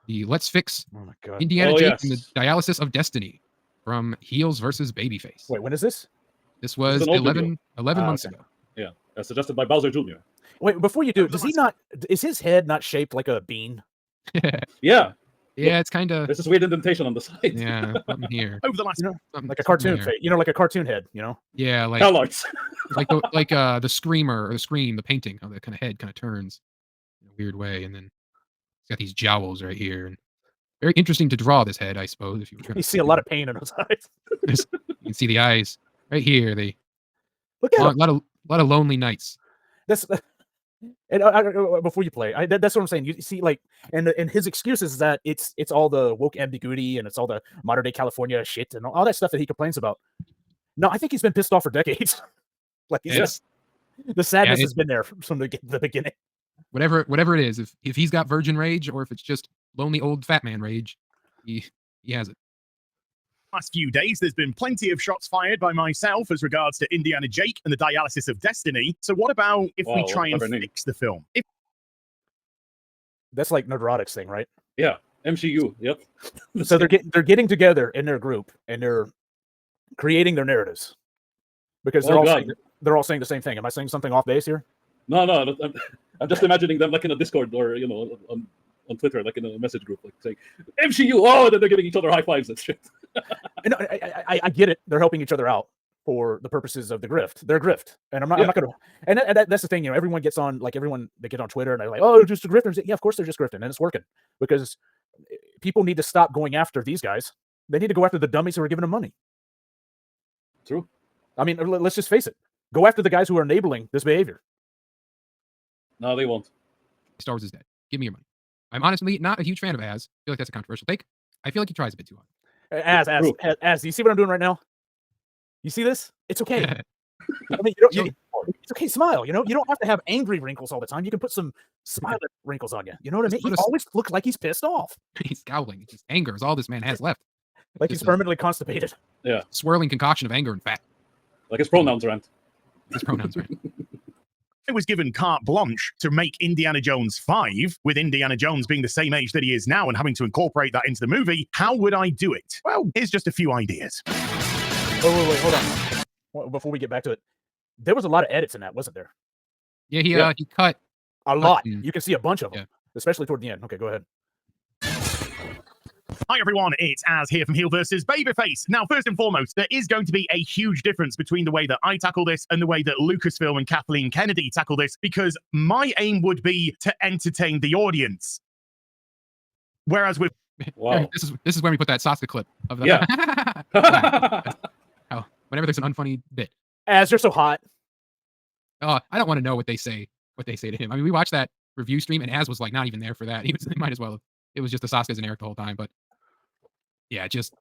the Let's Fix Oh my god. Indiana Oh, Jake yes. and the Dialysis of Destiny from Heels versus Babyface. Wait, when is this? This was an old 11 months okay. ago. Yeah, suggested by Bowser Jr. Wait, before you do, does he not? Is his head not shaped like a bean? Yeah, Yeah, it's kind of there's this weird indentation on the side. yeah, something here. Over the last Like a cartoon there. face, like a cartoon head, Yeah, like Hell arts. the Screamer or the Scream, the painting how the kind of head kind of turns in a weird way, and then it's got these jowls right here, and very interesting to draw this head, I suppose. If you were trying You to see a lot of pain in his eyes. you can see the eyes right here. They Look at a him. lot of lonely nights. That's and before you play, that's what I'm saying. You see, like, and his excuses is that it's all the woke ambiguity and it's all the modern day California shit and all that stuff that he complains about. No, I think he's been pissed off for decades. Like he's Yes. the sadness Yeah, has been there from the beginning. Whatever it is, if he's got virgin rage or if it's just lonely old fat man rage, he has it. last few days, there's been plenty of shots fired by myself as regards to Indiana Jake and the Dialysis of Destiny. So what about if we try and fix the film? That's like Neurotics thing, right? Yeah, MCU. Yep. So they're getting together in their group and they're creating their narratives because they're all saying the same thing. Am I saying something off base here? No, I'm just imagining them like in a Discord or on Twitter, like in a message group, like saying MCU. Oh, then they're giving each other high fives and shit. And I get it. They're helping each other out for the purposes of the grift. They're grift, and I'm not going to. And that's the thing. Everyone gets on, like everyone they get on Twitter and they're like, "Oh, just a grifters." Yeah, of course they're just grifting, and it's working because people need to stop going after these guys. They need to go after the dummies who are giving them money. True. I mean, let's just face it. Go after the guys who are enabling this behavior. No, they won't. Star Wars is dead. Give me your money. I'm honestly not a huge fan of Az. I feel like that's a controversial take. I feel like he tries a bit too hard. Az, do you see what I'm doing right now? You see this? It's okay. I mean, it's okay. Smile. You don't have to have angry wrinkles all the time. You can put some smiling wrinkles on you. You know what I mean? He always looks like he's pissed off. He's scowling. It's just anger is all this man has left. Like he's permanently constipated. Yeah. Swirling concoction of anger and fat. Like his pronouns rant. His pronouns rant. It was given carte blanche to make Indiana Jones 5, with Indiana Jones being the same age that he is now and having to incorporate that into the movie. How would I do it? Well, here's just a few ideas. Wait, hold on. Well, before we get back to it, there was a lot of edits in that, wasn't there? Yeah, he cut a lot. You can see a bunch of them, especially toward the end. Okay, go ahead. Hi everyone, it's Az here from Heel vs. Babyface. Now, first and foremost, there is going to be a huge difference between the way that I tackle this and the way that Lucasfilm and Kathleen Kennedy tackle this, because my aim would be to entertain the audience. Whereas with wow, this is when we put that Sasuke clip of the whenever there's an unfunny bit. Az, you're so hot. I don't want to know what they say to him. I mean, we watched that review stream and Az was like not even there for that. He might as well have. It was just the Sasuke's and Eric the whole time, but yeah, just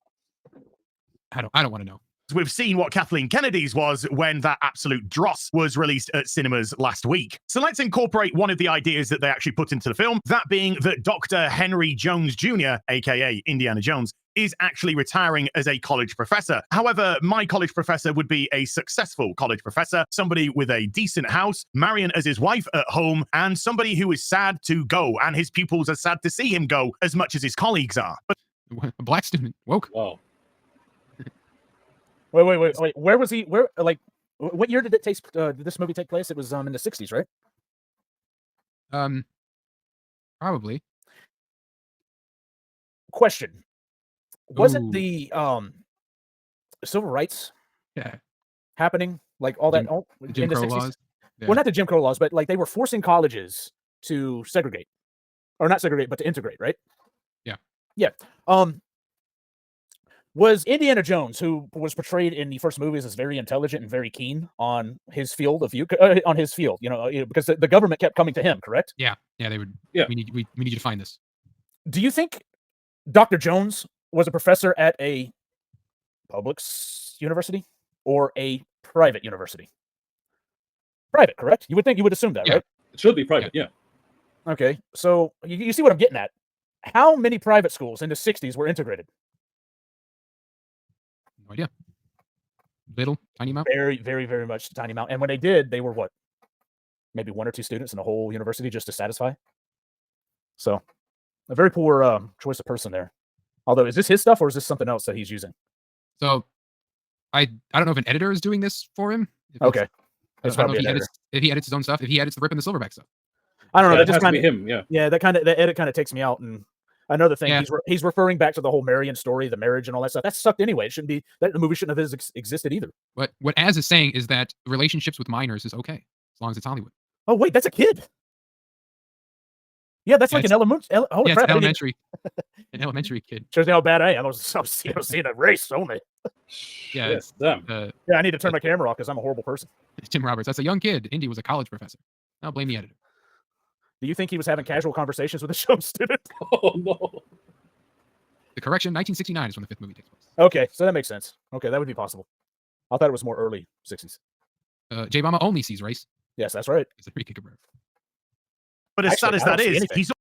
I don't want to know. We've seen what Kathleen Kennedy's was when that absolute dross was released at cinemas last week. So let's incorporate one of the ideas that they actually put into the film, that being that Dr. Henry Jones Jr., aka Indiana Jones, is actually retiring as a college professor. However, my college professor would be a successful college professor, somebody with a decent house, Marion as his wife at home, and somebody who is sad to go, and his pupils are sad to see him go as much as his colleagues are. But a black student woke. Wow. Wait. Where was he? What year did it take? Did this movie take place? It was in the 60s, right? Probably. Question. Wasn't the civil rights happening, like all that Jim Crow laws? Yeah. Well, not the Jim Crow laws, but like they were forcing colleges to segregate, or not segregate, but to integrate, right? Yeah. Was Indiana Jones, who was portrayed in the first movies as very intelligent and very keen on his field of view, because the government kept coming to him, correct? Yeah, they would. Yeah. We need you to find this. Do you think Dr. Jones was a professor at a public university or a private university? Private, correct? You would assume that, right? It should be private, yeah. Okay, so you see what I'm getting at. How many private schools in the 60s were integrated? No idea. Little, tiny amount? Very, very, very much tiny amount. And when they did, they were what? Maybe 1 or 2 students in the whole university just to satisfy? So, A very poor choice of person there. Although, is this his stuff or is this something else that he's using? So I don't know if an editor is doing this for him. Okay. I don't know if he edits his own stuff. If he edits the Rip and the Silverback stuff. I don't know. Yeah, That just kind of him. Yeah. That edit kind of takes me out. And another thing, Yeah. he's referring back to the whole Marion story, the marriage and all that stuff. That sucked anyway. It shouldn't be that the movie shouldn't have existed either. But what Az is saying is that relationships with minors is okay as long as it's Hollywood. Oh wait, that's a kid. Yeah, that's like an element. Yeah, it's elementary. An elementary kid. Shows you how bad I am. I was seeing a race only. Yeah, Yes, damn. Yeah, I need to turn my camera off because I'm a horrible person. Tim Roberts. That's a young kid. Indy was a college professor. I'll blame the editor. Do you think he was having casual conversations with a show student? Oh no. The correction, 1969 is when the fifth movie takes place. Okay, so that makes sense. Okay, that would be possible. I thought it was more early 60s. Jay Bama only sees race. Yes, that's right. It's a free kick of birth. But as sad as that is, he's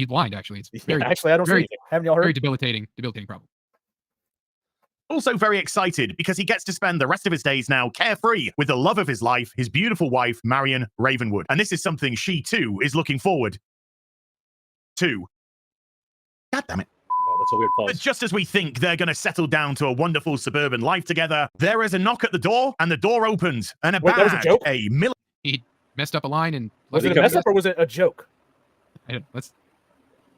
blind. Actually, it's very, actually, I don't see anything. Haven't y'all heard? very debilitating problem. also very excited because he gets to spend the rest of his days now carefree with the love of his life, his beautiful wife, Marion Ravenwood. And this is something she too is looking forward to. God damn it. Oh, that's a weird But pause. just as we think they're going to settle down to a wonderful suburban life together, there is a knock at the door, and the door opens, and Wait, that was a joke? He messed up a line and Was it a mess up or was it a joke? let's.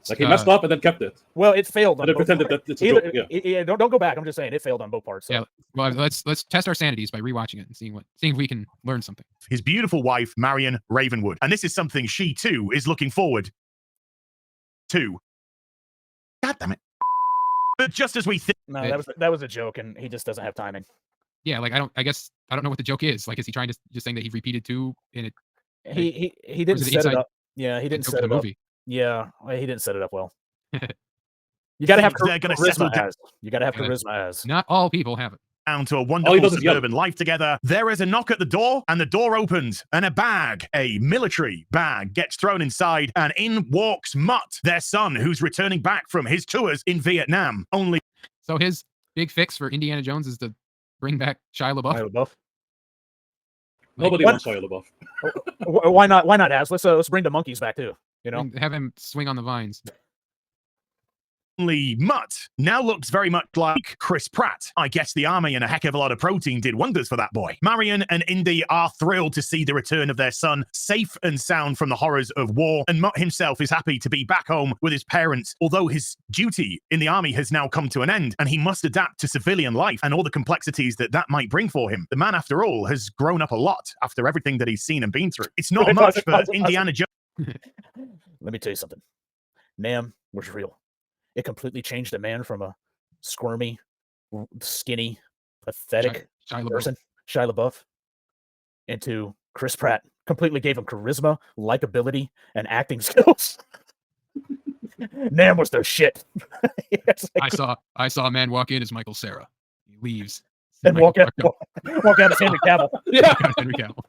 Like he messed up and then kept it. Well, it failed. And then pretended that it's a joke. Yeah. Don't go back. I'm just saying it failed on both parts. So. Yeah. Well, let's test our sanities by rewatching it and seeing if we can learn something. his beautiful wife, Marion Ravenwood. And this is something she too is looking forward to. God damn it. But just as we think. No, that was a joke, and he just doesn't have timing. Yeah, like I guess I don't know what the joke is. Like, is he trying to just saying that he repeated two in it? He didn't set it up. Yeah, he didn't set it up. Yeah, he didn't set it up well. You got to have charisma as. You got to have charisma as. Not all people have it. Down to a wonderful suburban life together. There is a knock at the door, and the door opens, and a military bag, gets thrown inside, and in walks Mutt, their son, who's returning back from his tours in Vietnam. So his big fix for Indiana Jones is to bring back Shia LaBeouf. Nobody wants Shia LaBeouf. Why not? Why not? Az? Let's bring the monkeys back too. You know, have him swing on the vines. Only Mutt now looks very much like Chris Pratt. I guess the army and a heck of a lot of protein did wonders for that boy. Marion and Indy are thrilled to see the return of their son, safe and sound from the horrors of war, and Mutt himself is happy to be back home with his parents, although his duty in the army has now come to an end, and he must adapt to civilian life and all the complexities that might bring for him. The man, after all, has grown up a lot after everything that he's seen and been through. It's not much for Indiana Jones. Let me tell you something. Nam was real. It completely changed a man from a squirmy, skinny, pathetic person, Shia LaBeouf, into Chris Pratt. Completely gave him charisma, likability, and acting skills. Nam was the shit. I saw a man walk in as Michael Cera. He leaves. And walk out as Henry Cavill. Yeah. Henry Cavill.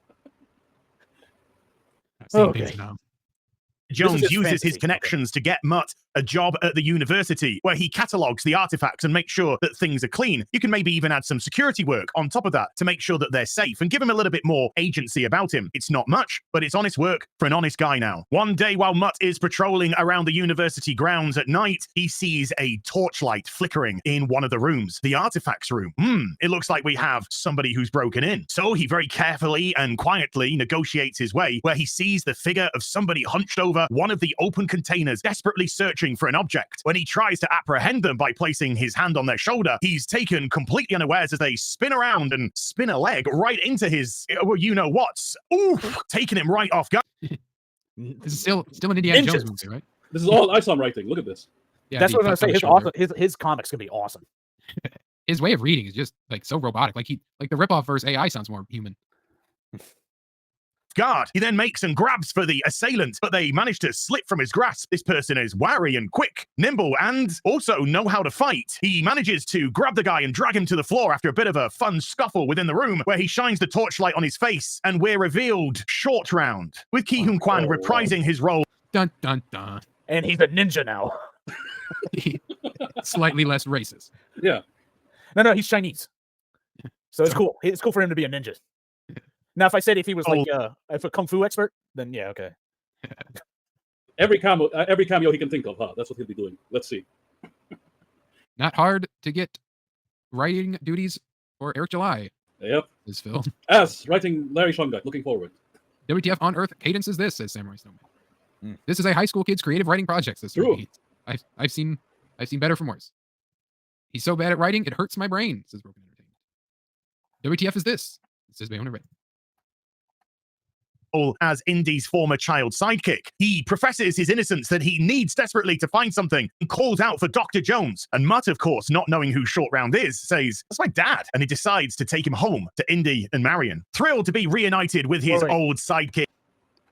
Okay. Jones uses his connections to get Mutt a job at the university where he catalogs the artifacts and makes sure that things are clean. You can maybe even add some security work on top of that to make sure that they're safe and give him a little bit more agency about him. It's not much, but it's honest work for an honest guy now. One day while Mutt is patrolling around the university grounds at night, he sees a torchlight flickering in one of the rooms, the artifacts room. It looks like we have somebody who's broken in. So he very carefully and quietly negotiates his way where he sees the figure of somebody hunched over one of the open containers, desperately searching for an object. When he tries to apprehend them by placing his hand on their shoulder, he's taken completely unawares as they spin around and spin a leg right into his, you-know-whats. Oof, taking him right off guard. This is still an Indiana Jones movie, right? This is all I'm writing. Look at this. Yeah, that's what I was going to say. His comics can be awesome. His way of reading is just like so robotic. Like the ripoff versus AI sounds more human. Guard. He then makes and grabs for the assailant, but they manage to slip from his grasp. This person is wary and quick, nimble, and also know how to fight. He manages to grab the guy and drag him to the floor after a bit of a fun scuffle within the room, where he shines the torchlight on his face, and we're revealed short round, with Ki Hun Kwan reprising his role. Dun dun dun. And he's a ninja now. Slightly less racist. Yeah. No, he's Chinese. So it's cool. It's cool for him to be a ninja. Now, if I said if he was like if a kung fu expert, then yeah, okay. Every cameo he can think of, huh? That's what he'll be doing. Let's see. Not hard to get writing duties for Eric July. Yep. Is Phil. As writing Larry Shongut. Looking forward. WTF on Earth cadence is this, says Samurai Snowman. Mm. This is a high school kid's creative writing project, says True. Pete. I've seen better from worse. He's so bad at writing, it hurts my brain, says Broken Entertainment. WTF is this, says Bayona Red. As Indy's former child sidekick. He professes his innocence that he needs desperately to find something and calls out for Dr. Jones. And Mutt, of course, not knowing who Short Round is, says, "That's my dad." And he decides to take him home to Indy and Marion. Thrilled to be reunited with his old sidekick.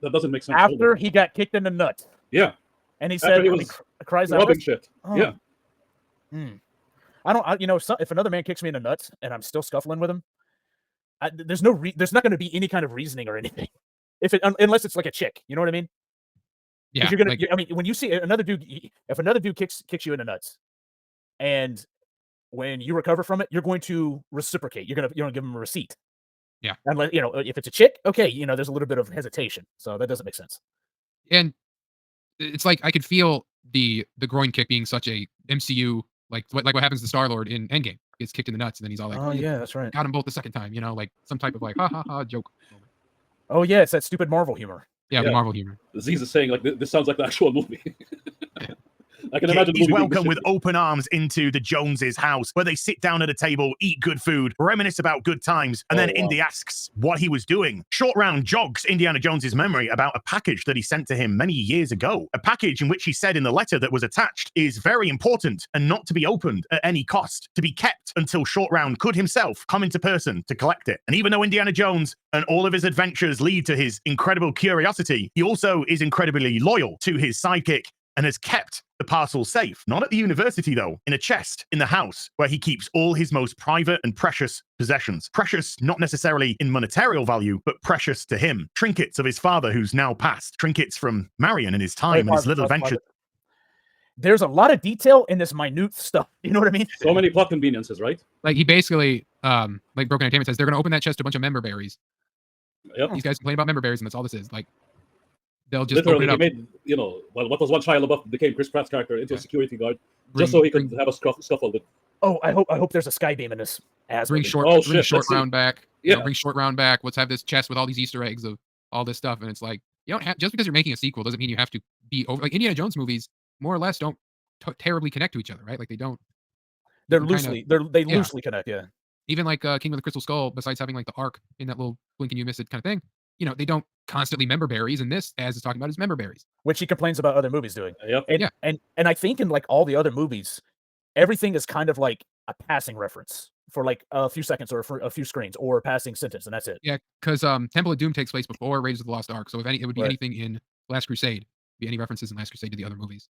That doesn't make sense. After he got kicked in the nuts. Yeah. And he After said, he when was cries out. robbing shit. Oh. Yeah. I don't, if another man kicks me in the nuts and I'm still scuffling with him, there's not going to be any kind of reasoning or anything. Unless it's like a chick, you know what I mean? Yeah. You're gonna, I mean, when you see another dude, if another dude kicks you in the nuts, and when you recover from it, you're going to reciprocate. You're gonna give him a receipt. Yeah. And if it's a chick, okay, there's a little bit of hesitation, so that doesn't make sense. And it's like I could feel the groin kick being such a MCU like what happens to Star-Lord in Endgame. Gets kicked in the nuts and then he's all like, "Oh yeah, that's right. Got him both the second time." Like some type of like ha ha ha joke. Oh yeah, it's that stupid Marvel humor. Yeah, the Marvel humor. Aziz is saying like this sounds like the actual movie. I can imagine. He's welcomed with open arms into the Joneses' house, where they sit down at a table, eat good food, reminisce about good times, and then Indy asks what he was doing. Short Round jogs Indiana Jones's memory about a package that he sent to him many years ago. A package in which he said in the letter that was attached is very important and not to be opened at any cost, to be kept until Short Round could himself come into person to collect it. And even though Indiana Jones and all of his adventures lead to his incredible curiosity, he also is incredibly loyal to his sidekick and has kept the parcel safe. Not at the university, though, in a chest in the house where he keeps all his most private and precious possessions. Precious, not necessarily in monetary value, but precious to him. Trinkets of his father, who's now passed. Trinkets from Marion and his time and his little adventures. There's a lot of detail in this minute stuff. You know what I mean? So many plot conveniences, right? Like he basically, like Broken Entertainment says, they're going to open that chest to a bunch of member berries. Yep. These guys complain about member berries, and that's all this is. Like, they'll just literally open it up. made, what was one Shia LaBeouf became Chris Pratt's character into a security guard just so he could have a scuffle with. Oh, I hope there's a sky beam in this. Bring Short Round back. Yeah. Bring Short Round back. Let's have this chest with all these Easter eggs of all this stuff. And it's like, you don't have, just because you're making a sequel doesn't mean you have to be over. Like Indiana Jones movies, more or less, don't terribly connect to each other, right? Like they don't. They loosely connect, yeah. Even like King of the Crystal Skull, besides having like the arc in that little blink and you miss it kind of thing, they don't constantly member berries, and this, as is talking about, is member berries, which he complains about other movies doing. Yep. And I think in like all the other movies, everything is kind of like a passing reference for like a few seconds or for a few screens or a passing sentence, and that's it. Yeah, because Temple of Doom takes place before Raiders of the Lost Ark, so if any, it would be anything in Last Crusade. It'd be any references in Last Crusade to the other movies.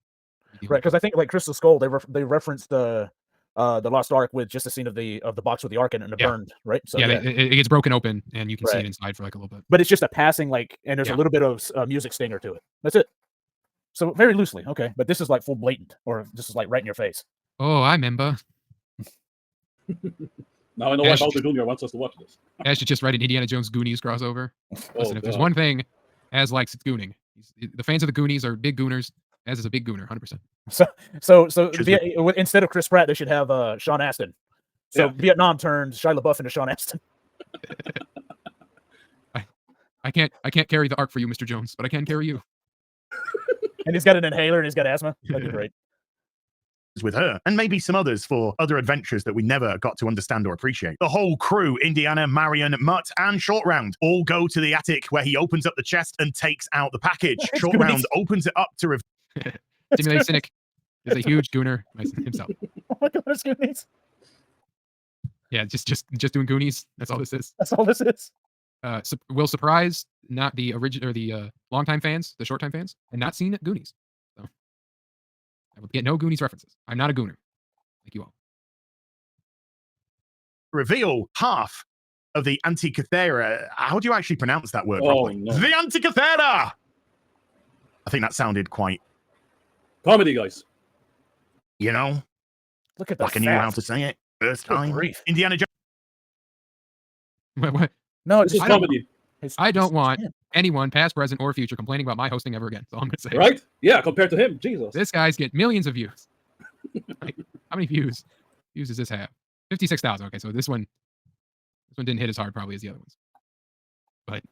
Right, because I think like Crystal Skull, they referenced the Lost Ark with just a scene of the box with the Ark in it and it burned, right? So it gets broken open and you can see it inside for like a little bit. But it's just a passing and there's a little bit of music stinger to it. That's it. So very loosely, okay. But this is like full blatant, or this is like right in your face. Oh, I remember. Now I know why Bowser Jr. wants us to watch this. Ash should just write an Indiana Jones Goonies crossover. Listen, if there's one thing Az likes, it's gooning. The fans of the Goonies are big gooners. Az is a big gooner, 100%. So instead of Chris Pratt, they should have Sean Astin. So Vietnam turned Shia LaBeouf into Sean Astin. I can't carry the arc for you, Mr. Jones, but I can carry you. And he's got an inhaler and he's got asthma. That'd be great. With her, and maybe some others for other adventures that we never got to understand or appreciate. The whole crew, Indiana, Marion, Mutt, and Short Round, all go to the attic where he opens up the chest and takes out the package. Short Round opens it up to Simulated Cynic is a huge gooner himself. Oh my God, it's Goonies. Yeah, just doing Goonies. That's all this is. That's all this is. Will surprise not the original or the longtime fans, the short time fans, and not seen Goonies. So I would get no Goonies references. I'm not a gooner, like you all. Reveal half of the Antikythera. How do you actually pronounce that word properly? No. The Antikythera! I think that sounded quite... Comedy, guys. Look at that. Like I knew how to say it first time. Indiana Jones. What? No, this is comedy. I don't want anyone, past, present, or future, complaining about my hosting ever again. That's all I'm gonna say. Right? Yeah, compared to him, Jesus. This guy's get millions of views. Like, how many views does this have? 56,000. Okay, so this one didn't hit as hard probably as the other ones. But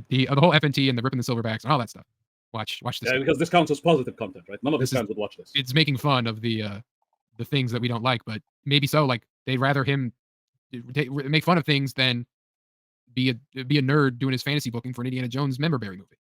the whole FNT and the ripping the silverbacks and all that stuff. Watch this. Yeah, because this counts as positive content, right? None of his fans would watch this. It's making fun of the things that we don't like, but maybe so. Like they'd rather him make fun of things than be a nerd doing his fantasy booking for an Indiana Jones memberberry movie.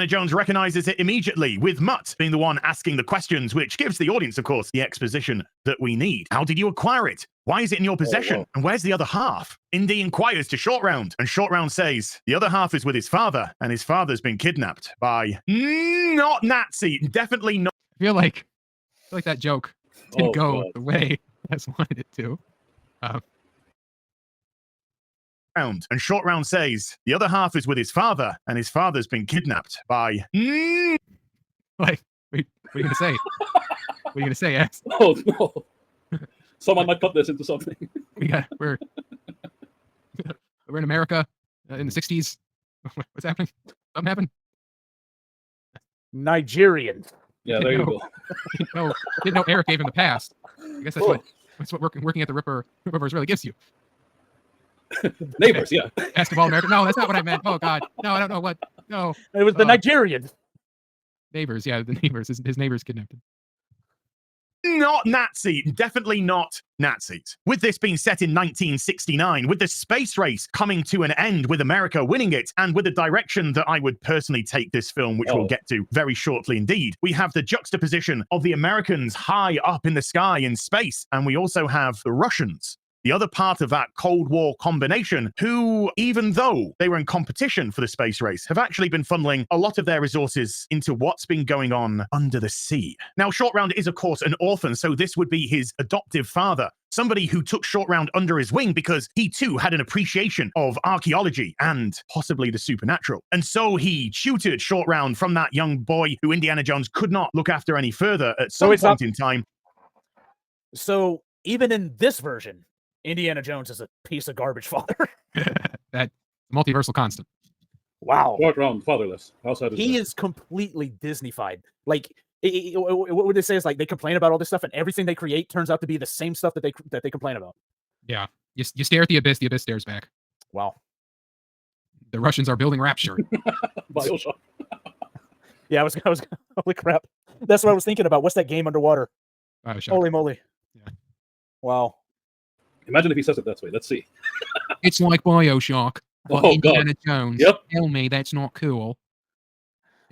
Jones recognizes it immediately, with Mutt being the one asking the questions, which gives the audience, of course, the exposition that we need. How did you acquire it? Why is it in your possession? And where's the other half? Indy inquires to Short Round, and Short Round says the other half is with his father, and his father's been kidnapped by not Nazi, definitely not. I feel like that joke didn't go God. the way I wanted it to. And Short Round says the other half is with his father, and his father's been kidnapped by. Like, wait, what are you gonna say? What are you gonna say, X? Oh no! Someone might cut this into something. We're in America in the '60s. What's happening? Something happened. Nigerians. Yeah, there you go. Didn't know Eric gave him the pass. I guess that's what working at the Rippers really gives you. Neighbors, yeah. Basketball America. No, that's not what I meant. Oh God, no, I don't know what. No, It was the Nigerians. Neighbors. Yeah, the neighbors. His neighbors kidnapped him. Not Nazi, definitely not Nazis. With this being set in 1969, with the space race coming to an end, with America winning it, and with the direction that I would personally take this film, which we'll get to very shortly indeed, we have the juxtaposition of the Americans high up in the sky in space, and we also have the Russians, the other part of that Cold War combination, who, even though they were in competition for the space race, have actually been funneling a lot of their resources into what's been going on under the sea. Now, Short Round is, of course, an orphan, so this would be his adoptive father, somebody who took Short Round under his wing because he, too, had an appreciation of archaeology and possibly the supernatural. And so he tutored Short Round from that young boy who Indiana Jones could not look after any further at some point in time. So, even in this version, Indiana Jones is a piece of garbage father. That multiversal constant. Wow. Short Round, fatherless. He is completely Disney-fied. Like, what would they say is like they complain about all this stuff, and everything they create turns out to be the same stuff that they complain about. Yeah, you stare at the abyss stares back. Wow. The Russians are building Rapture. BioShock. Yeah, I was holy crap. That's what I was thinking about. What's that game underwater? BioShock. Holy moly. Yeah. Wow. Imagine if he says it that way. Let's see. It's like BioShock. But Indiana Jones. Yep. Tell me that's not cool.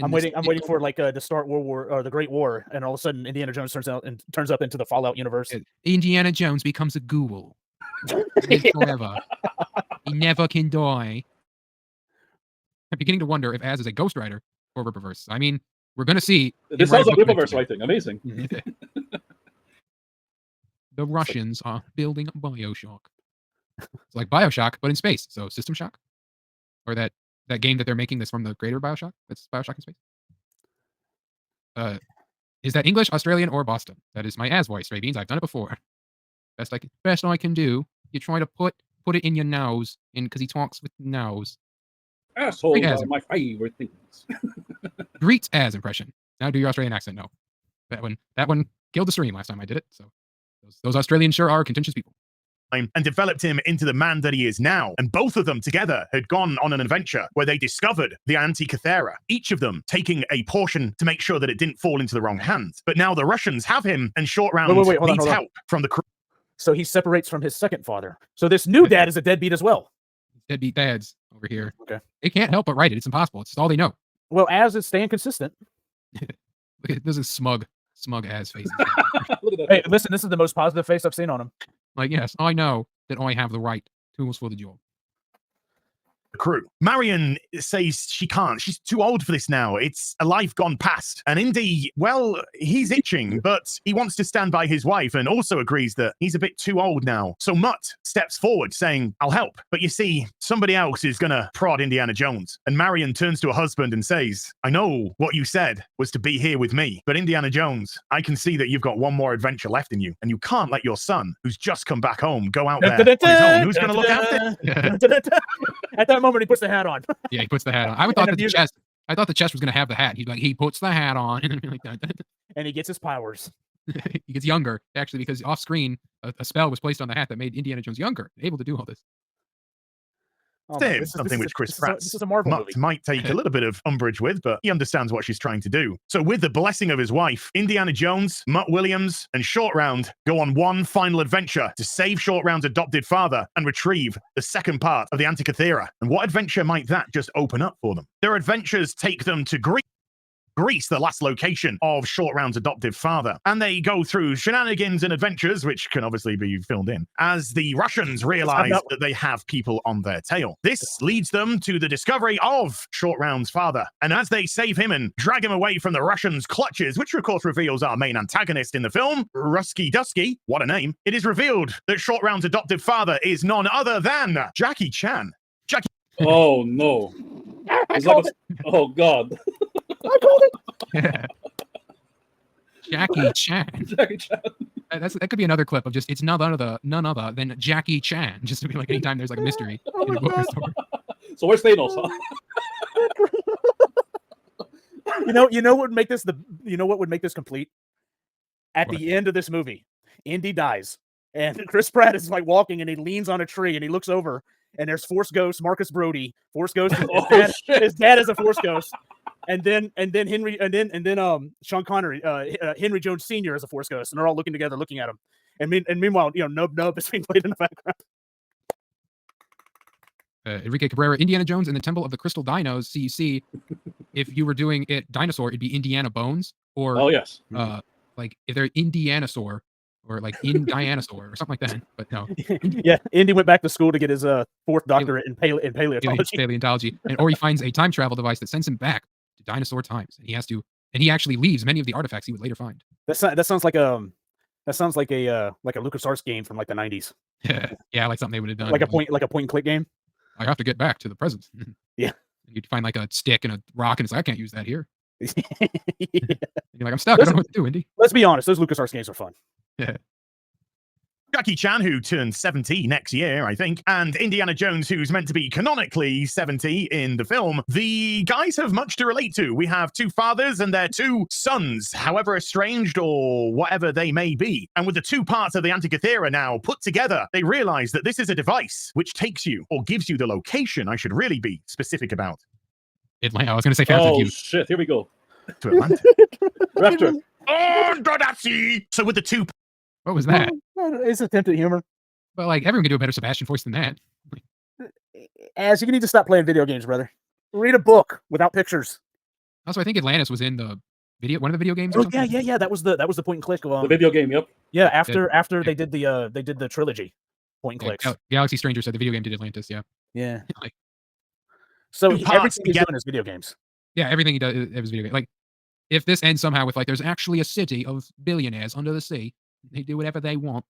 I'm waiting for like to start World War or the Great War, and all of a sudden Indiana Jones turns up into the Fallout universe. Indiana Jones becomes a ghoul. Forever. He never can die. I'm beginning to wonder if Az is a ghostwriter or Rippaverse. I mean, we're gonna see. This sounds like Rippaverse writing. Amazing. The Russians are building BioShock. It's like BioShock, but in space. So System Shock, or that game that they're making that's from the greater BioShock. That's BioShock in space. Is that English, Australian, or Boston? That is my Az voice, Ray Beans. I've done it before. Best I can do. You try to put it in your nose, because he talks with nose. Assholes are my favorite things. Greet Az impression. Now do your Australian accent. No, that one killed the stream last time I did it. So those Australians sure are contentious people. And developed him into the man that he is now. And both of them together had gone on an adventure where they discovered the Antikythera, each of them taking a portion to make sure that it didn't fall into the wrong hands. But now the Russians have him, and Short Round needs help from the crew. So he separates from his second father. So this new dad is a deadbeat as well. Deadbeat dads over here. Okay. They can't help but write it. It's impossible. It's all they know. Well, Az is staying consistent. Look at this is smug Az face. Look at that. Hey, listen, this is the most positive face I've seen on him. Like, yes, I know that I have the right tools for the job. Crew. Marion says she can't. She's too old for this now. It's a life gone past. And Indy, well, he's itching, but he wants to stand by his wife and also agrees that he's a bit too old now. So Mutt steps forward saying, I'll help. But you see, somebody else is going to prod Indiana Jones. And Marion turns to her husband and says, I know what you said was to be here with me. But Indiana Jones, I can see that you've got one more adventure left in you. And you can't let your son, who's just come back home, go out there on his own. Who's going to look after him? At that moment he puts the hat on. Yeah, he puts the hat on. I would thought And that the chest. I thought the chest was gonna have the hat. He'd be like, he puts the hat on, and like that. And he gets his powers. He gets younger actually because off screen a spell was placed on the hat that made Indiana Jones younger, able to do all this. Oh, man, Something which Chris Pratt this is a Marvel movie. might take a little bit of umbrage with, but he understands what she's trying to do. So with the blessing of his wife, Indiana Jones, Mutt Williams, and Short Round go on one final adventure to save Short Round's adopted father and retrieve the second part of the Antikythera. And what adventure might that just open up for them? Their adventures take them to Greece, the last location of Short Round's adoptive father. And they go through shenanigans and adventures, which can obviously be filled in, as the Russians realize that they have people on their tail. This leads them to the discovery of Short Round's father. And as they save him and drag him away from the Russians' clutches, which of course reveals our main antagonist in the film, Rusky Dusky, what a name, it is revealed that Short Round's adoptive father is none other than Jackie Chan. Oh no! It's like oh god! I called it. Jackie Chan. Jackie Chan. That could be another clip of just it's none other than Jackie Chan. Just to be like anytime there's like a mystery in a book or story. So where's Thanos? Huh? You know what would make this complete? At the end of this movie, Indy dies, and Chris Pratt is like walking, and he leans on a tree, and he looks over, and there's Force Ghost Marcus Brody. Force Ghost, his dad is a Force Ghost, and then Sean Connery, Henry Jones Sr. is a Force Ghost, and they're all looking together, looking at him. And meanwhile, Nub is being played in the background. Enrique Cabrera, Indiana Jones and the Temple of the Crystal Dinos. So you see, if you were doing it dinosaur, it'd be Indiana Bones, or Oh yes. like if they're Indianosaur, or like Indianosaur, or something like that. But no, Yeah, Indy went back to school to get his fourth doctorate in paleontology. Paleontology, or he finds a time travel device that sends him back to dinosaur times, and he actually leaves many of the artifacts he would later find. That sounds like a LucasArts game from like the 90s. Yeah, like something they would have done. Like a point and click game. I have to get back to the present. Yeah. You'd find like a stick and a rock, and it's like, I can't use that here. Yeah. And you're like, I'm stuck. I don't know what to do, Indy. Let's be honest, those LucasArts games are fun. Yeah. Jackie Chan, who turns 70 next year, I think, and Indiana Jones, who's meant to be canonically 70 in the film, the guys have much to relate to. We have two fathers and their two sons, however estranged or whatever they may be. And with the two parts of the Antikythera now put together, they realize that this is a device which takes you, or gives you the location, I should really be specific about. Atlanta. I was going to say Fountain Oh Youth. shit! Here we go. To Atlantis. Raptor. So with the two What was that? It's attempted humor. But like everyone can do a better Sebastian voice than that. As you need to stop playing video games, brother. Read a book without pictures. Also, I think Atlantis was in the one of the video games. Or something. Yeah. That was the point and click of The video game. Yep. Yeah, after they did the trilogy, point and clicks. Galaxy Stranger said the video game did Atlantis. Yeah. Yeah. Like, So Two parts everything he's together. doing is video games. yeah, everything he does is video game. Like, if this ends somehow with like, there's actually a city of billionaires under the sea, they do whatever they want.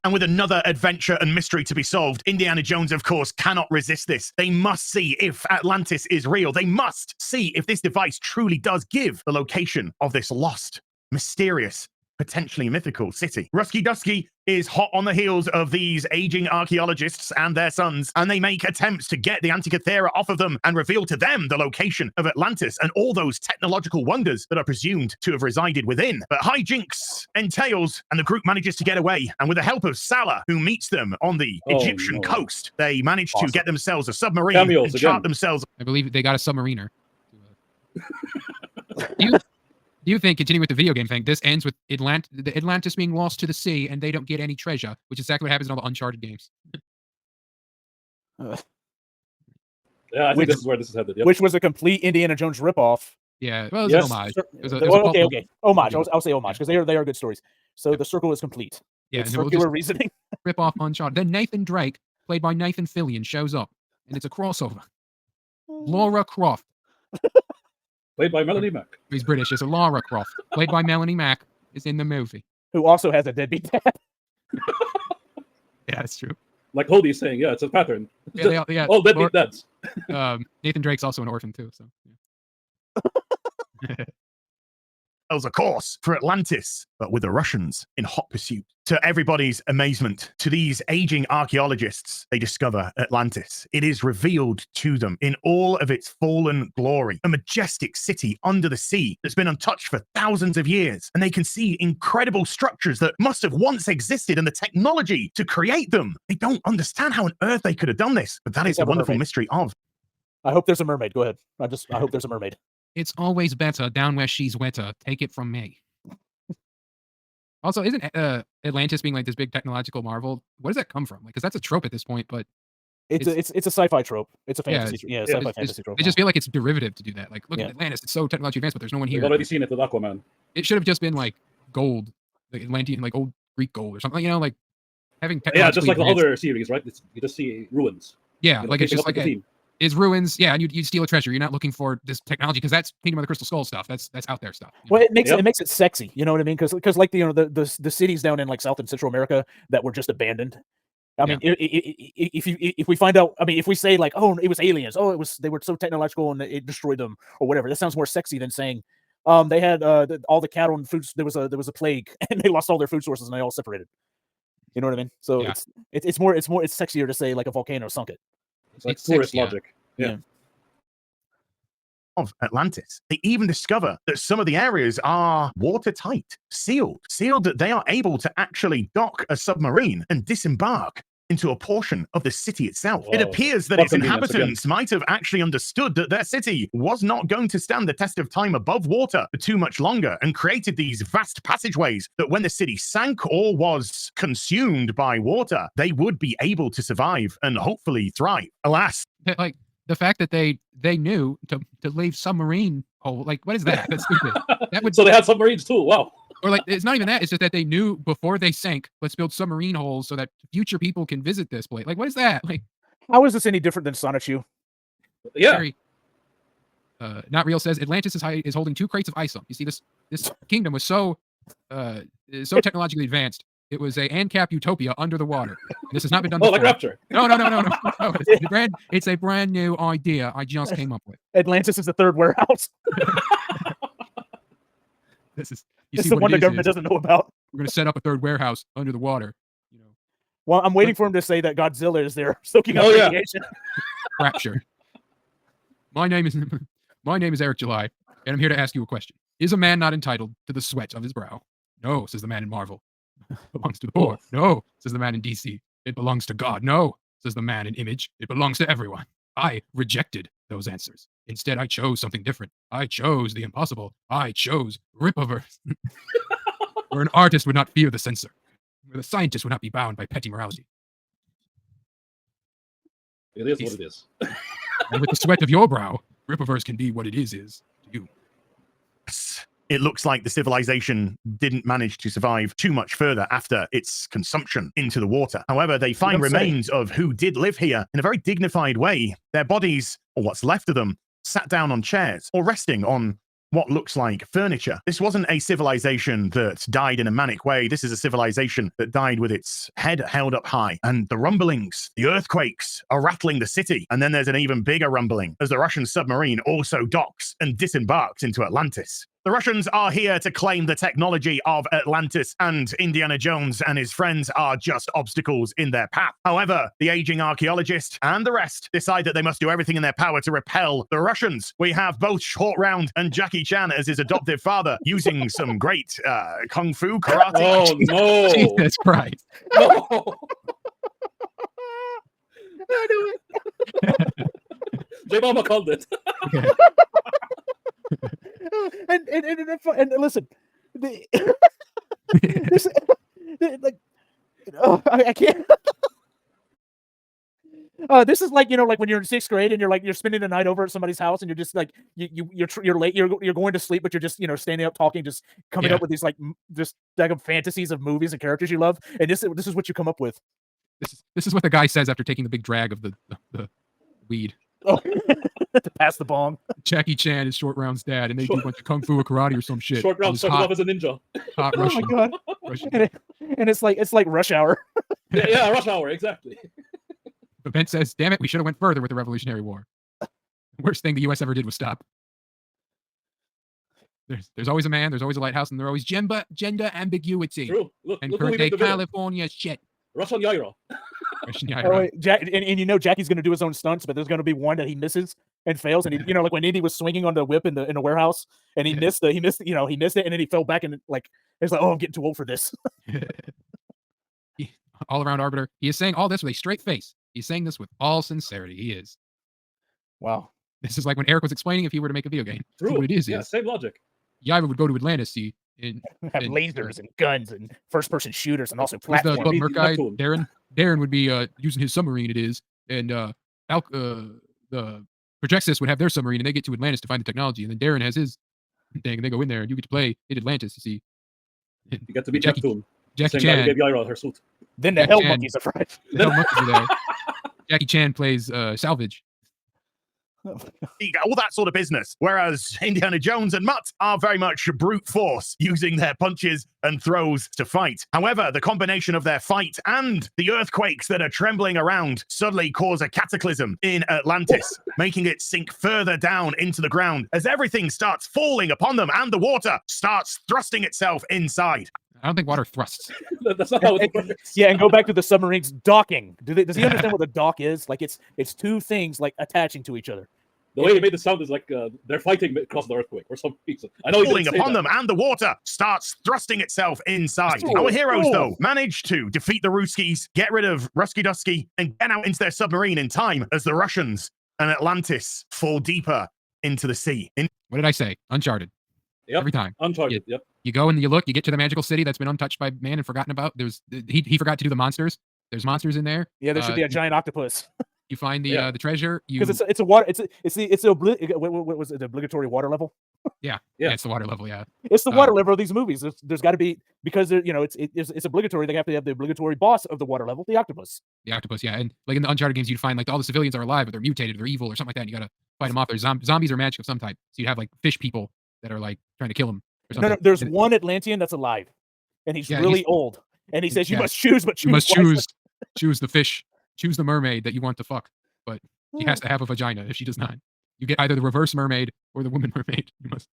And with another adventure and mystery to be solved, Indiana Jones, of course, cannot resist this. They must see if Atlantis is real. They must see if this device truly does give the location of this lost, mysterious, potentially mythical city. Rusky Dusky is hot on the heels of these aging archaeologists and their sons, and they make attempts to get the Antikythera off of them and reveal to them the location of Atlantis and all those technological wonders that are presumed to have resided within. But hijinks entails, and the group manages to get away, and with the help of Salah, who meets them on the Egyptian coast, they manage to get themselves a submarine Cameos and chart again. I themselves. believe they got a submariner. Do you think, continuing with the video game thing, this ends with Atlantis being lost to the sea and they don't get any treasure, which is exactly what happens in all the Uncharted games? Yeah, I think this is where this is headed. Yep. Which was a complete Indiana Jones ripoff. Yeah, well, it was Yes. an homage. It was Okay. Homage. I'll say homage because they are good stories. So the circle is complete. Yeah, It's and we'll circular just reasoning. rip off Uncharted. Then Nathan Drake, played by Nathan Fillion, shows up, and it's a crossover. Laura Croft. Played by Melanie Mack. He's British. It's a Lara Croft, played by Melanie Mack, is in the movie. Who also has a deadbeat dad. Yeah, that's true. Like Hody's saying, yeah, it's a pattern. Yeah, All deadbeat dads. Nathan Drake's also an orphan too. So. Yeah. sails a course for Atlantis, but with the Russians in hot pursuit. To everybody's amazement, to these aging archaeologists, they discover Atlantis. It is revealed to them in all of its fallen glory, a majestic city under the sea that's been untouched for thousands of years. And they can see incredible structures that must have once existed and the technology to create them. They don't understand how on earth they could have done this, but that is the wonderful mystery of. I hope there's a mermaid. Go ahead. I hope there's a mermaid. It's always better down where she's wetter. Take it from me. Also, isn't Atlantis being like this big technological marvel? Where does that come from? Because that's a trope at this point, but It's a sci-fi trope. It's a fantasy. Yeah, Sci-fi fantasy trope. I just feel like it's derivative to do that. Like, look Yeah. at Atlantis; it's so technologically advanced, but there's no one We've here. already seen it with Aquaman. It should have just been like gold, like Atlantean, like old Greek gold or something. You know, like having Yeah, just technologically like the advanced- other series, right? You just see ruins. Yeah, You know, like it's picking just up like with the team. it's ruins. Yeah, and you steal a treasure. You're not looking for this technology because that's Kingdom of the Crystal Skull stuff. That's out there stuff. you Well, know? it makes it sexy. You know what I mean? Because like the cities down in like South and Central America that were just abandoned. I mean, if we find out, I mean, if we say like, oh, it was aliens, oh, they were so technological and it destroyed them or whatever, that sounds more sexy than saying, they had all the cattle and foods. There was a plague and they lost all their food sources and they all separated. You know what I mean? So Yeah. it's sexier to say like a volcano sunk it. It's like It's tourist sexy, yeah. logic. Yeah. Of Atlantis. They even discover that some of the areas are watertight, sealed that they are able to actually dock a submarine and disembark into a portion of the city itself. It Whoa. appears that What its convenience again. inhabitants might have actually understood that their city was not going to stand the test of time above water for too much longer and created these vast passageways that when the city sank or was consumed by water, they would be able to survive and hopefully thrive. Alas, Like the fact that they knew to leave submarine hole. Like, what is that? That's stupid. That would So they had submarines too. Wow. or like it's not even that. It's just that they knew before they sank. Let's build submarine holes so that future people can visit this place. Like, what is that? Like, How is this any different than Sonichu? Yeah. very. Not real says Atlantis is holding 2 crates of isom. You see, this kingdom was so technologically advanced. It was a ANCAP utopia under the water. And this has not been done Oh, before. like Rapture. No. It's a brand new idea I just came up with. Atlantis is the third warehouse. This is It's the one the government doesn't know about. We're going to set up a third warehouse under the water. You know, Well, I'm waiting for him to say that Godzilla is there soaking up Oh, yeah. radiation. Rapture. My name is Eric July, and I'm here to ask you a question. Is a man not entitled to the sweat of his brow? No, says the man in Marvel. It belongs to the poor. No, says the man in DC. It belongs to God. No, says the man in Image. It belongs to everyone. I rejected those answers. Instead, I chose something different. I chose the impossible. I chose Rippaverse. Where an artist would not fear the censor. Where the scientist would not be bound by petty morality. It is what it is. And with the sweat of your brow, Rippaverse can be what it is to you. it looks like the civilization didn't manage to survive too much further after its consumption into the water. However, they find remains of who did live here in a very dignified way. Their bodies, or what's left of them, sat down on chairs or resting on what looks like furniture. This wasn't a civilization that died in a manic way. This is a civilization that died with its head held up high. And the rumblings, the earthquakes are rattling the city. And then there's an even bigger rumbling as the Russian submarine also docks and disembarks into Atlantis. The Russians are here to claim the technology of Atlantis, and Indiana Jones and his friends are just obstacles in their path. However, the aging archaeologist and the rest decide that they must do everything in their power to repel the Russians. We have both Short Round and Jackie Chan as his adoptive father using some great kung fu karate. Oh, no. Jesus Christ. No. J Mama called it. And listen, I can't. This is like, like when you're in 6th grade and you're spending the night over at somebody's house and you're just like you're late, you're going to sleep, but you're just standing up talking, just coming up with these just fantasies of movies and characters you love, and this is what you come up with. This is what the guy says after taking the big drag of the weed. Oh, to pass the bong. Jackie Chan is Short Round's dad, and they do a bunch of kung fu or karate or some shit. Short Round This started hot, off as a ninja. hot Oh Russian. my god! Russian. And it's like Rush Hour. Yeah, Rush Hour, exactly. But Ben says, "Damn it, we should have went further with the Revolutionary War. The worst thing the U.S. ever did was stop." There's always a man, there's always a lighthouse, and there's always gender ambiguity. True. Look And who current we day made the villain. California shit. Russian Yaira. Oh, wait, and you know Jackie's going to do his own stunts, but there's going to be one that he misses and fails. And he, like when Indy was swinging on the whip in the warehouse, and he missed it, and then he fell back and it's like, oh, I'm getting too old for this. All around arbiter. He is saying all this with a straight face. He's saying this with all sincerity. He is. Wow. This is like when Eric was explaining if he were to make a video game. True. What it is. Same logic. Yaira would go to Atlantis, see, and have lasers and guns and first-person shooters and also the platforms. Merc guy, Darren would be using his submarine. It is, and the Projexis would have their submarine, and they get to Atlantis to find the technology, and then Darren has his thing, and they go in there, and you get to play in Atlantis. You see, you get to meet Neptune. Jackie Same guy who Chan. gave Yaira her suit. Then the Hell Monkeys are fried. The Hell Monkeys are there. Jackie Chan plays Salvage. All that sort of business. Whereas Indiana Jones and Mutt are very much brute force, using their punches and throws to fight. However, the combination of their fight and the earthquakes that are trembling around suddenly cause a cataclysm in Atlantis, making it sink further down into the ground as everything starts falling upon them and the water starts thrusting itself inside. I don't think water thrusts. That's not how it works. Yeah, and go back to the submarines docking. Does he understand what a dock is? Like it's two things like attaching to each other. The way he made it sound is like they're fighting across the earthquake or some reason. I know falling upon them, and the water starts thrusting itself inside. Our heroes, though, manage to defeat the Ruskies, get rid of Rusky Dusky, and get out into their submarine in time as the Russians and Atlantis fall deeper into the sea. What did I say? Uncharted. Yep. Every time. Uncharted. Yep. You go and you look, you get to the magical city that's been untouched by man and forgotten about. He forgot to do the monsters. There's monsters in there. Yeah, there should be a giant octopus. You find the treasure. Because it's a water. What was it? The obligatory water level. Yeah, it's the water level. Yeah, it's the water level of these movies. There's got to be, because it's obligatory. They have to have the obligatory boss of the water level, the octopus. The octopus, yeah, and like in the Uncharted games, you'd find like all the civilians are alive, but they're mutated, they're evil, or something like that. And you gotta fight them off. There's zombies or magic of some type. So you'd have like fish people that are like trying to kill them. Or something. No, there's one Atlantean that's alive, and he's really old, and he says you must choose, but you must choose the fish, choose the mermaid that you want to fuck, but she has to have a vagina. If she does not, you get either the reverse mermaid or the woman mermaid. You must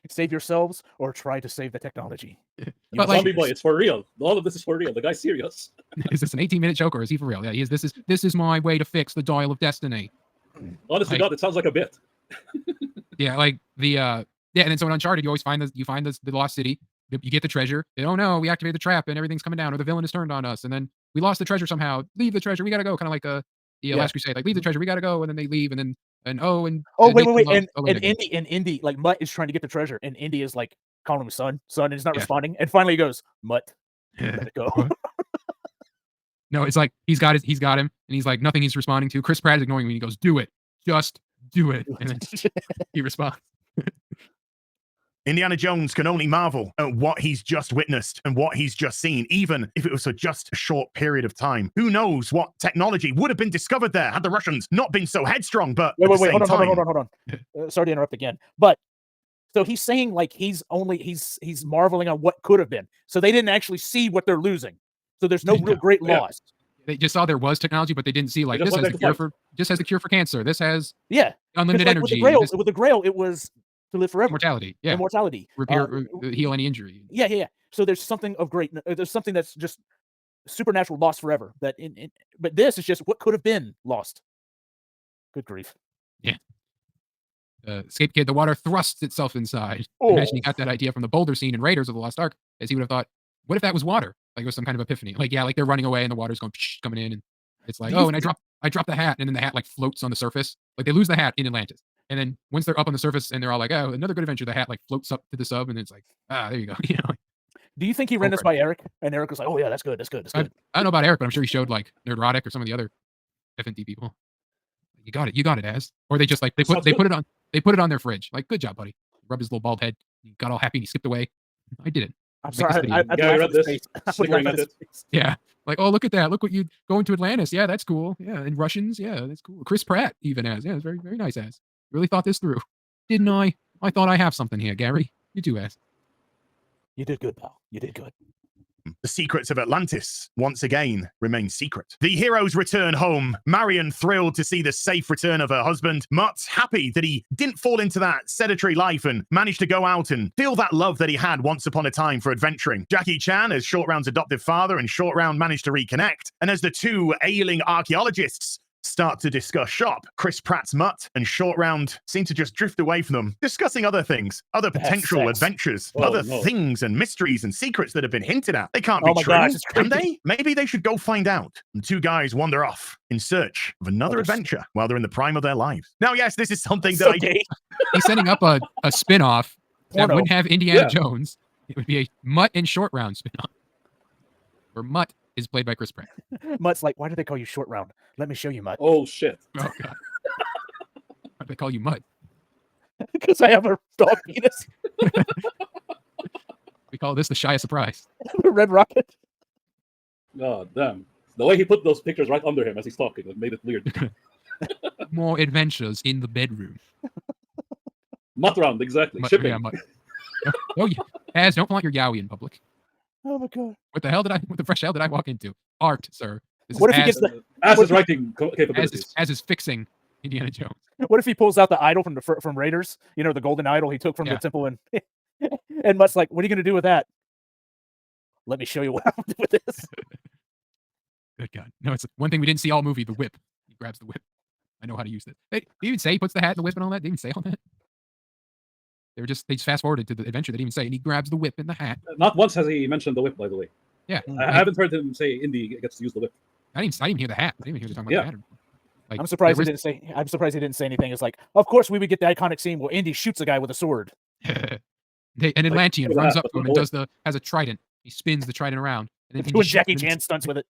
save yourselves or try to save the technology. But like, Zombie Boy, it's for real. All of this is for real. The guy's serious. Is this an 18-minute joke or is he for real? Yeah, he is. This is my way to fix the dial of destiny. Honestly, God, it sounds like a bit. Yeah, like and then so in Uncharted, you always find the lost city. You get the treasure. Oh no, we activated the trap and everything's coming down, or the villain has turned on us, and then we lost the treasure somehow. Leave the treasure. We gotta go. Kind of like the Last Crusade. Like leave the treasure. We gotta go, and then they leave, and then wait. And Indy, like Mutt is trying to get the treasure, and Indy is like calling him son, and he's not responding. And finally he goes, Mutt, let it go. No, it's like he's got him, and he's like nothing he's responding to. Chris Pratt is ignoring me. And he goes, "Do it, just do it," and then he responds. Indiana Jones can only marvel at what he's just witnessed and what he's just seen, even if it was for just a short period of time. Who knows what technology would have been discovered there had the Russians not been so headstrong, but wait, hold on. Sorry to interrupt again. But so he's saying like he's marveling on what could have been. So they didn't actually see what they're losing. So there's no real great loss. They just saw there was technology, but they didn't see like this has the cure for cancer. This has unlimited energy. With the Grail, it was to live forever. Immortality. Repair, heal any injury. Yeah. So there's something of great. There's something that's just supernatural, lost forever. But this is just what could have been lost. Good grief. Yeah. Escape Kid, the water thrusts itself inside. Oh. Imagine he got that idea from the boulder scene in Raiders of the Lost Ark, as he would have thought, what if that was water? Like it was some kind of epiphany. Like they're running away and the water's going coming in, and it's like, and I dropped the hat, and then the hat like floats on the surface. Like they lose the hat in Atlantis. And then once they're up on the surface and they're all like, oh, another good adventure, the hat like floats up to the sub, and it's like, there you go. Do you think he ran this by Eric? And Eric was like, oh yeah, that's good. I don't know about Eric, but I'm sure he showed like Nerdrotic or some of the other FNT people. You got it, Az. Or they just like they put it on their fridge. Like, good job, buddy. Rub his little bald head. He got all happy and he skipped away. I did it. I'm sorry. I read this. Yeah. Like, oh, look at that. Look what you going to Atlantis. Yeah, that's cool. Yeah. And Russians. Yeah, that's cool. Chris Pratt even as. Yeah, it's very, very nice as. Really thought this through. Didn't I? I thought I have something here, Gary. You do, as. You did good, pal. You did good. The secrets of Atlantis, once again, remain secret. The heroes return home. Marion thrilled to see the safe return of her husband. Mutt happy that he didn't fall into that sedentary life and managed to go out and feel that love that he had once upon a time for adventuring. Jackie Chan as Short Round's adoptive father and Short Round managed to reconnect. And as the two ailing archaeologists start to discuss shop, Chris Pratt's Mutt and Short Round seem to just drift away from them, discussing other things, other potential sex. adventures, Oh, other no. things and mysteries and secrets that have been hinted at. They can't Oh be my true, gosh, it's can creepy. they? Maybe they should go find out. And two guys wander off in search of another just- adventure while they're in the prime of their lives. Now, yes, this is something that So I gay. He's setting up a spin-off that Porno. wouldn't have Indiana Yeah. Jones. It would be a Mutt and Short Round spin-off. Where Mutt is played by Chris Pratt. Mutt's like, why do they call you Short Round? Let me show you, Mutt. Oh shit. Oh god. Why do they call you Mutt? Because I have a dog penis. We call this the shy of surprise. A red rocket. God damn. The way he put those pictures right under him as he's talking, it made it weird. More adventures in the bedroom. Mutt round, exactly. Mutt, Shipping. yeah, Mutt. Oh yeah. Az, don't flaunt your yaoi in public. Oh my god. What the fresh hell did I walk into? Art, sir. This What is if he Az, gets the As What his if- writing capabilities. as is fixing Indiana Jones. What if he pulls out the idol from from Raiders? You know, the golden idol he took from Yeah. the temple, and and Mutt's like, "What are you going to do with that?" Let me show you what I'm going to do with this. Good God. No, it's one thing we didn't see all movie, the whip. He grabs the whip. I know how to use it. Did he even say he puts the hat in the whip and all that? Did he even say all that? They just fast forwarded to the adventure. They didn't even say, and he grabs the whip in the hat. Not once has he mentioned the whip, by the way. Yeah. I haven't heard him say Indy gets to use the whip. I didn't even hear the hat. I didn't even hear them talking about the hat. Like, I'm surprised there he didn't say. I'm surprised he didn't say anything. It's like, of course we would get the iconic scene where Indy shoots a guy with a sword. an Atlantean look at runs that, up to him but and has a trident. He spins the trident around. And then he Doing shoots Jackie him in Chan stunts with it.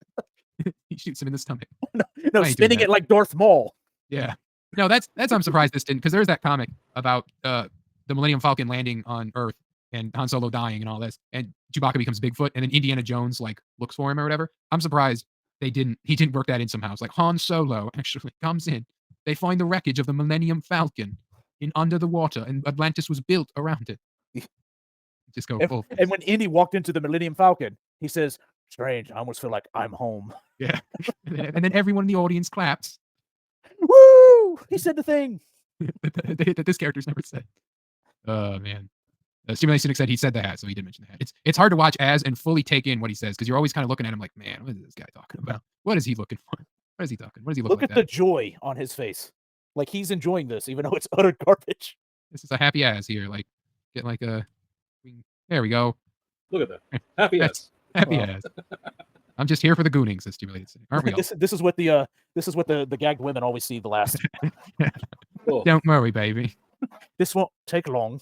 he shoots him in the stomach. No, I ain't doing spinning that. it like Darth Maul. Yeah. No, that's I'm surprised this didn't, because there's that comic about the Millennium Falcon landing on Earth and Han Solo dying and all this, and Chewbacca becomes Bigfoot, and then Indiana Jones like looks for him or whatever. I'm surprised he didn't work that in somehow. It's like Han Solo actually comes in. They find the wreckage of the Millennium Falcon in under the water, and Atlantis was built around it. Just go full. And when Indy walked into the Millennium Falcon, he says, "Strange, I almost feel like I'm home." Yeah. And then everyone in the audience claps. Woo! He said the thing. that this character's never said. Oh man. Stimulating Cynic said he said the hat, so he did mention the hat. It's hard to watch as and fully take in what he says, because you're always kind of looking at him like, man, what is this guy talking about? What is he looking for? What is he talking? What does he look Look like at that? the joy on his face. Like he's enjoying this, even though it's utter garbage. This is a happy ass here. Like, get like a. There we go. Look at that. Happy That's- ass. Happy Wow. ass. I'm just here for the goonings, says Stimulated Cynic. Aren't we all? This is what the gagged women always see the last. Oh, Don't worry, baby. This won't take long.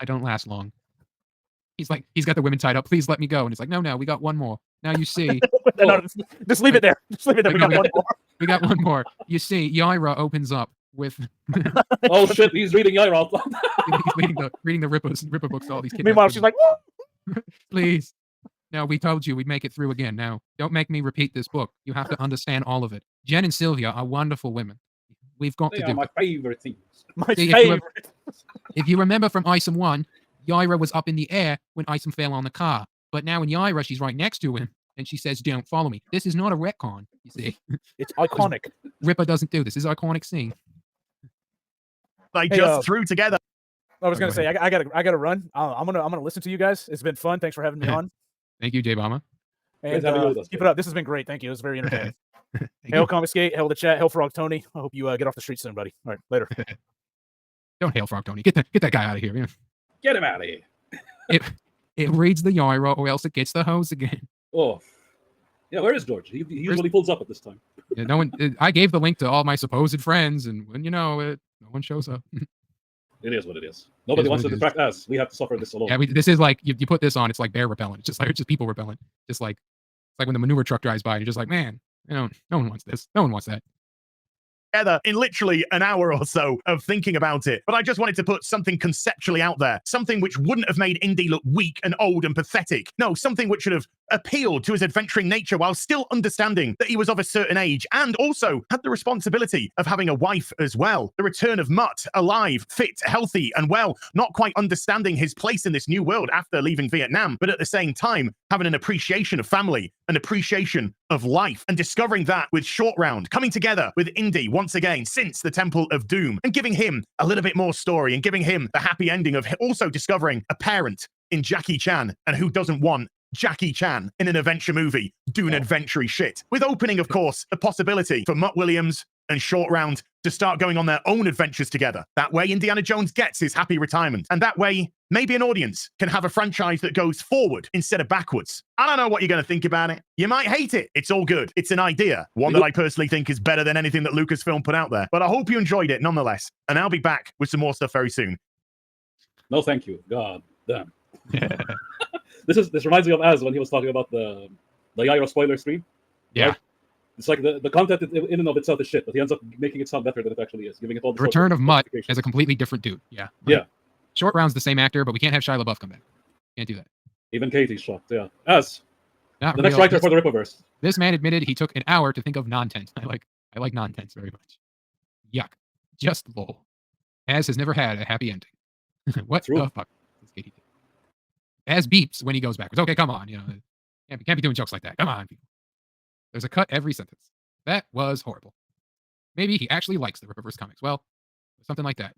I don't last long. He's got the women tied up. Please let me go. And he's like, no, we got one more. Now you see, No, just leave it there. Just leave it there. We got one more. we got one more. You see, Yaira opens up with oh shit, he's reading Yair out loud. he's reading the Ripper books to all these kids. Meanwhile, she's like, "Woo!" please. No, we told you we'd make it through again. Now, don't make me repeat this book. You have to understand all of it. Jen and Sylvia are wonderful women. We've got They to are do my it. favorite things. My See, if you were- favorite. If you remember from Isom 1, Yaira was up in the air when Isom fell on the car. But now in Yaira, she's right next to him, and she says, don't follow me. This is not a retcon, you see. It's iconic. Ripper doesn't do this. This is an iconic scene. They Hey, just threw together. I was Go gonna say, I gotta run. I'm gonna listen to you guys. It's been fun. Thanks for having me on. Thank you, J Bomber. And having you with us, keep man. it up. This has been great. Thank you. It was very entertaining. Thank Hail you. Confiscate, hail the chat, hail Frog Tony. I hope you get off the street soon, buddy. All right, later. Don't hail Frog Tony. Get that guy out of here. Yeah. Get him out of here. It reads the Yaira, or else it gets the hose again. Oh. Yeah, where is George? He usually pulls up at this time. Yeah, no one. I gave the link to all my supposed friends, and when you know it, no one shows up. It is what it is. Nobody what wants it to is. distract us. We have to suffer this alone. Yeah, this is like you put this on. It's like bear repellent. It's just people repellent. Just like it's like when the manure truck drives by, and you're just like, man, no one wants this. No one wants that. Together in literally an hour or so of thinking about it. But I just wanted to put something conceptually out there, something which wouldn't have made Indy look weak and old and pathetic. No, something which should have appealed to his adventuring nature while still understanding that he was of a certain age and also had the responsibility of having a wife as well. The return of Mutt, alive, fit, healthy, and well, not quite understanding his place in this new world after leaving Vietnam, but at the same time having an appreciation of family, an appreciation of life, and discovering that with Short Round coming together with Indy once again since the Temple of Doom, and giving him a little bit more story and giving him the happy ending of also discovering a parent in Jackie Chan. And who doesn't want Jackie Chan in an adventure movie doing adventure-y shit? With opening, of course, the possibility for Mutt Williams and Short Round to start going on their own adventures together. That way, Indiana Jones gets his happy retirement. And that way, maybe an audience can have a franchise that goes forward instead of backwards. I don't know what you're going to think about it. You might hate it. It's all good. It's an idea. One that I personally think is better than anything that Lucasfilm put out there. But I hope you enjoyed it nonetheless. And I'll be back with some more stuff very soon. No, thank you. God damn. This reminds me of Az when he was talking about the Yairo spoiler stream. Yeah. Right? It's like the content in and of itself is shit, but he ends up making it sound better than it actually is, giving it all the Return of Mutt as a completely different dude. Yeah. Yeah. Short Round's the same actor, but we can't have Shia LaBeouf come back. Can't do that. Even Katie's shocked. Yeah. Az, Not the next real. writer for the Rippaverse. This man admitted he took an hour to think of non-tense. I like non-tense very much. Yuck. Just lol. Az has never had a happy ending. What the fuck? Az beeps when he goes backwards. Okay, come on. You know, can't be doing jokes like that. Come on, people. There's a cut every sentence. That was horrible. Maybe he actually likes the Rippaverse comics. Well, something like that.